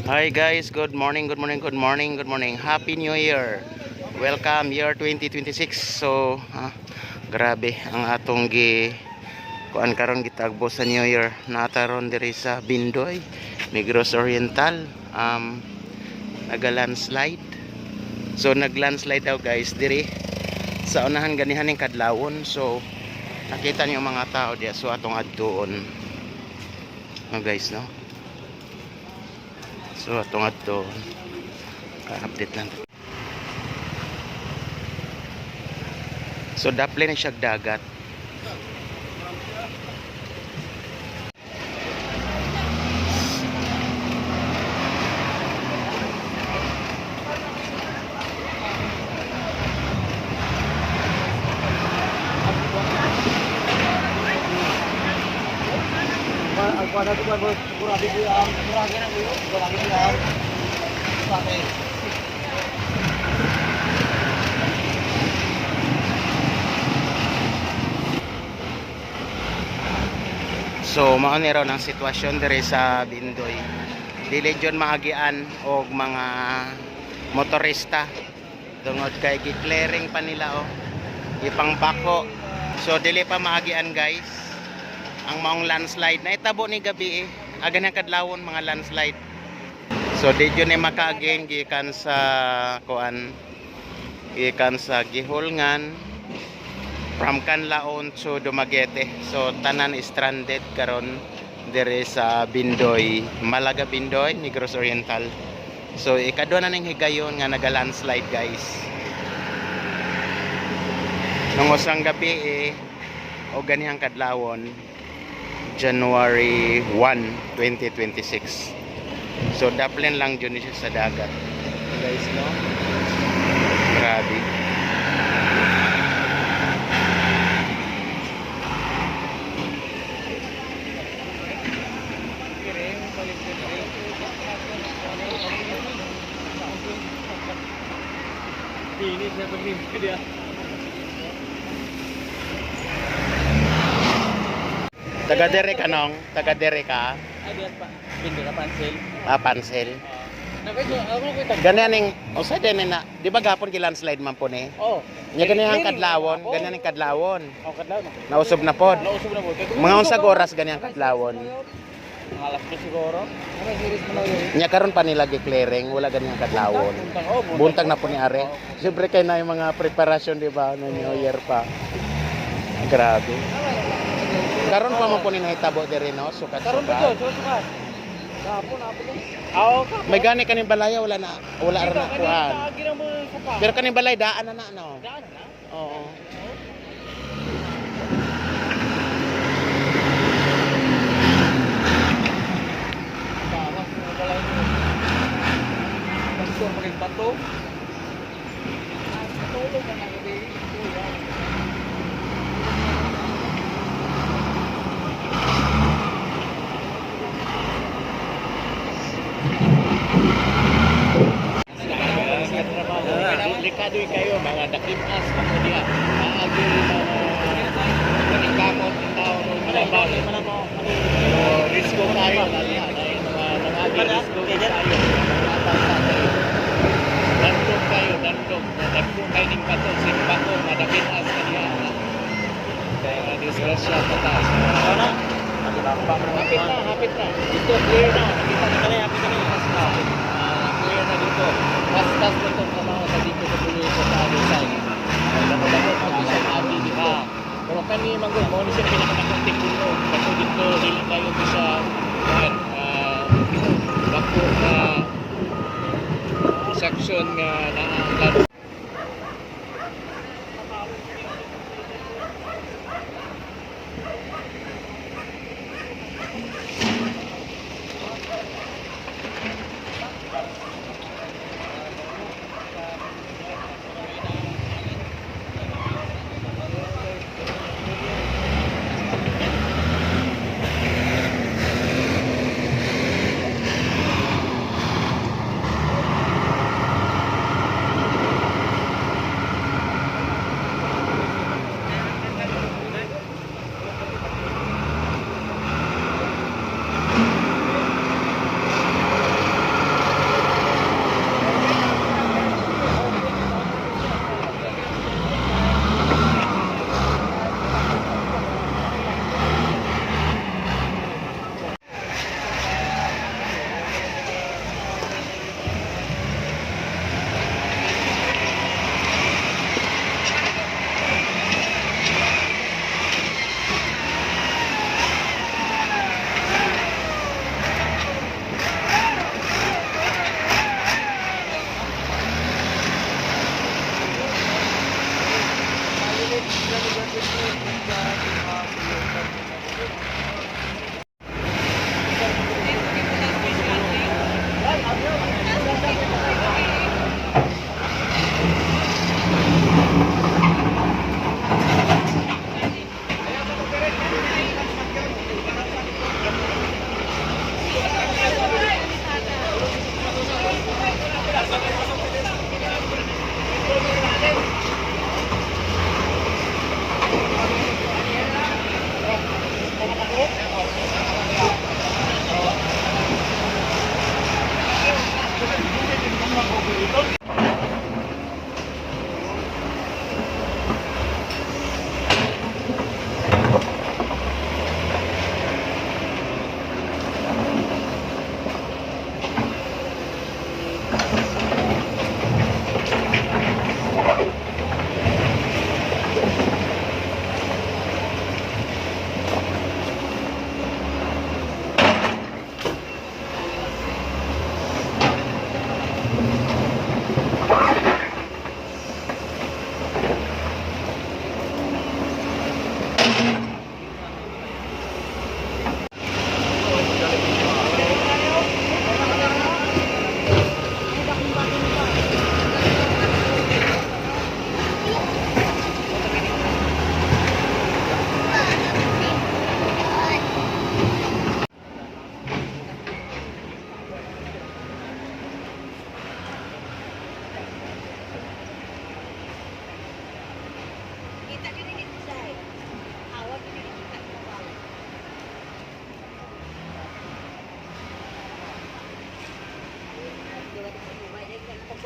Hi guys, good morning, good morning, good morning, good morning. Happy New Year. Welcome year 2026. So, grabe ang atong kuan karon gitagbo sa New Year. Nataron diri sa Bindoy, Negros Oriental. Naga-landslide. So, nag-landslide daw guys diri sa unahan ganihan ning kadlawon. So, nakita niyo mga tao diya. So, atong adtuon. Guys, no? So atong adto ka-update lang. So daplin siya dagat. Ada tu kan kurang lebih kurang kan tu kurang lebih pakai. So mao ni raw ang sitwasyon diri sa Bindoy. Dili jud maagian og mga motorista tungod kay gi-clearing pa nila ipangbako. So dili pa maagian guys ang maong landslide na itabo ni gabi agan ang kadlawon mga landslide. So di jud ni makaaging gikan sa kuan, gikan sa Gihulngan from Canlaon to Dumaguete. So tanan stranded karon dire sa Bindoy, Malaga Bindoy, Negros Oriental. So ikadua na ning higayon nga naga-landslide guys. Nung usang gabi o ganihang kadlawon January 1, 2026. So daplin lang dyan siya sa dagat guys, no? Grabe. Ini saya bermimpi dia. Taga dere ka nong? Taga dere ka? Ada Pak. Pintu Pansel. Pansel. Ako ko Ganyan ning usa din na, di ba gapon ki landslide man po ni? Oh. Nya ganihang kadlawon, ganyan ning kadlawon. Oh, kadlaw na. Nausob na pod. Nausog na po. Mga unsag oras ganihang kadlawon. Alas 2 siguro. Ano series mo na yun? Nya karon pa nila gi-clearing, wala ganihang kadlawon. Buntag na po ni are. Siyempre kay na yung mga preparasyon di ba no New Year pa. Grabe. Karon pa mo po ni nahitabo diri no, sukat. Karon ba to? Sukat. Kapon ako. May gani kaning balaya wala ra na kuan. Pero Pero kaning balay daan na no. daan na. Oo. Bawas mo pala yun. Basto maging bato. Tulog na gabi. Delikado kayo mga dakimas kemudian agi meningkakot ng tao ng bali risko tayo dahil mga risko tayo dandong kayo dandong kayo ng bato simbako madakimas kaniya kaya disgrasya patas hapit na dito clear na nakita na kanay hapit na clear na dito pas dito sa mga sa dito sa pulis sa Alisay dapat mag-isang abi di ba pero kani manggol mo ni siya pinakakontek dito bato dito dili kayo sa bako na section nga na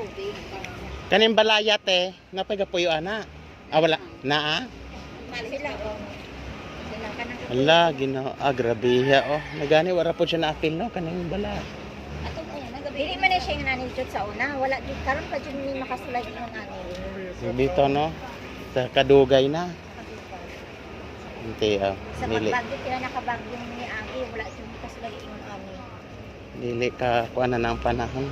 tubig. Kaning balayat eh, napagapuyo ana. Ah, wala. Naa? Sila o. Sila ka nang Ala, ginoo. Ah, grabe ya, oh. Nagani, wala po siya na-apil, no? Kaning bala. Ato mo yan. Dili man na siya yung nanijot sa una. Wala dyan. Karon pa dyan ni makasulay yung nanijot. Dito, no? Sa kadugay na. Hindi, ah. Sa Dili. pagbagyo, kaya nakabagyo ni Agi. Wala dyan makasulay yung ani. Dili ka kuha na ng panahon.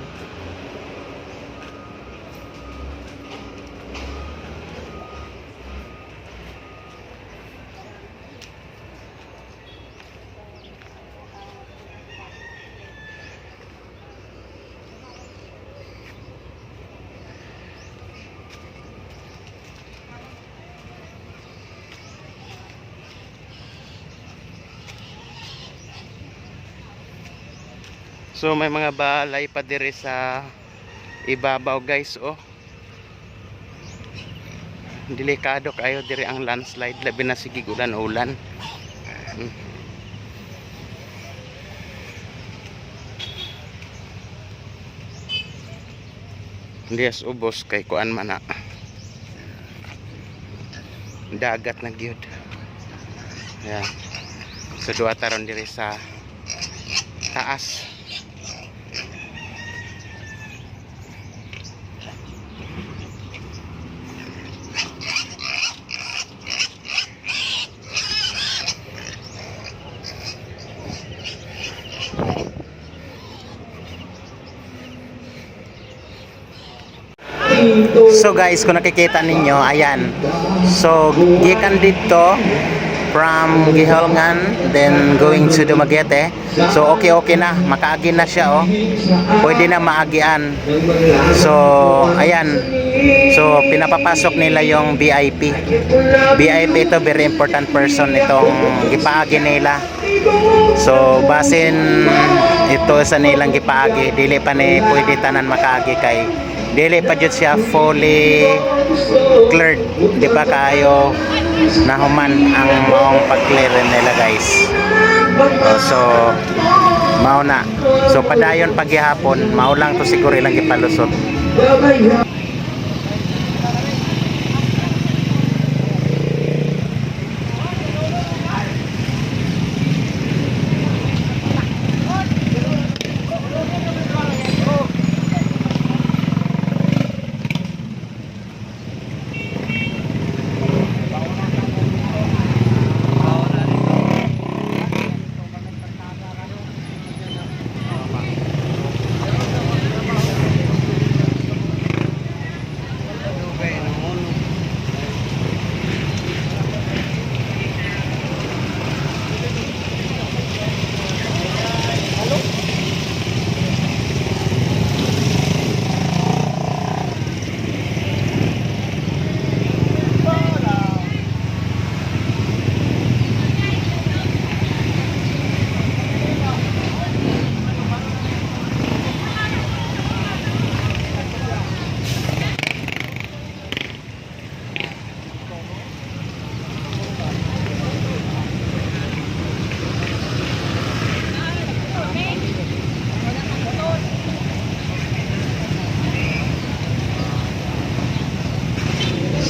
So may mga balay pa dire sa ibabaw guys, oh. Delikado kayo dire ang landslide labi na sige ulan-ulan. Dias ubos kay kuan man na. Dagat na gyud. Yan. So duwa taron dire sa taas. So guys, kung nakikita ninyo, ayan. So gikan dito from Giholngan then going to Dumaguete. So okay na, makaagi na siya, oh. Pwede na maagian. So ayan. So pinapapasok nila yung VIP. VIP ito, very important person itong gipaagi nila. So basin ito sa nilang gipaagi, dili pa ni pwede tanan makaagi kay dili pa jud siya fully cleared, di pa kayo nahuman ang maong pag-clear nila guys. So mao na, so padayon paghihapon mao lang to siguro ilang gipalusot.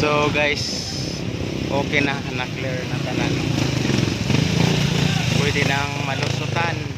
So guys, okay na, na-clear na tanan. Pwede nang malusutan.